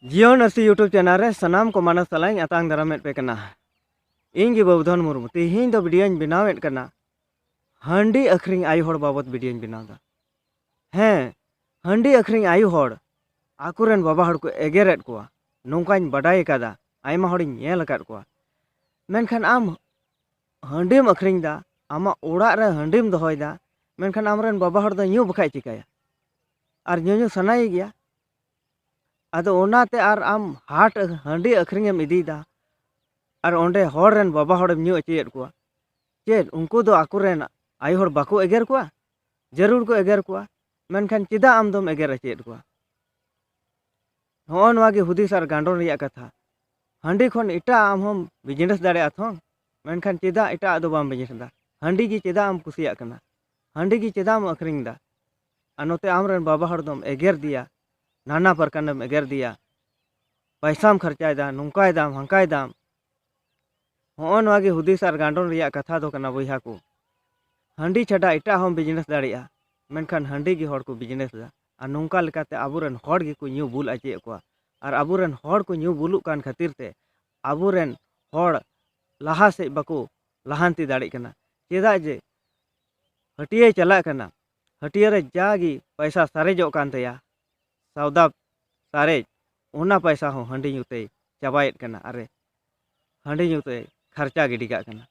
जीवन Arsi YouTube channel रे सनाम को मानस सलाइन अतांग दारामेट पे कना इंगी बबधन मुर्मू तिहिं दो वीडियो बनावेट कना हांडी अखरिंग आयु होड़ बाबत वीडियो बनादा हें हांडी अखरिंग आयु होड़ आकुरेन बाबा होड़ को एगेरेट कोआ नोंकाñ बडाय कादा आयमा होड़िñ ñेल अकाद कोआ मेनखान आम हांडीम अखरिंग दा आमा ओड़ा रे हांडीम दोहय दा मेनखान आमरेन बाबा होड़ दा ᱧᱩ बखाय चिकाया आर ᱧᱩ सनाय गया आदो ओनाते आर आम हाट हांडी अखरिंगेम इदीदा आर ओंडे होड़ रेन बाबा होड़ेम ᱧᱩ अचेत कोआ चेद उनको दो आकुरेन आयु होड़ बाको एगेर कोआ जरूर को एगेर कोआ मेनखान चिदा आम दोम एगेर अचेत कोआ हों नोआ गे हुदिस आर गांडोन रिया कथा हांडी खन इटा आम हम बिजनेस दाड़े आथों मेनखान चिदा इटा दो बाम बिजनेस दा हांडी गी चिदा आम कुसिया कना हांडी गी चिदा आम अखरिंग दा अनोते आमरेन बाबा होड़ दोम एगेर दिया नाना प्रकारम एगेर दिया पैसाम खर्चाय दा नुंकाय दाम हंकाय दाम हों नोआ गे हुदिस आर गांडोन रिया कथा दो कना बयहा को हांडी छाडा इटा हम बिजनेस दाड़िया मेनखान हांडी गी होड़ को बिजनेस दा आर नोंका लेकाते आबुरेन होड़ गे को ᱧᱩ बुल अचे कोआ आर आबुरेन होड़ को ᱧᱩ बुलुक कान खातिर ते आबुरेन होड़ लहा से बाको लहांती दाड़ी कना चेदा जे हटिया चला कना हटिया रे जागी पैसा सारेजो कान तया सौदा सारेज ओना पैसा हो हांडी ᱧᱩते चाबायेत कना अरे हांडी ᱧᱩते खर्चा गिडी काग कना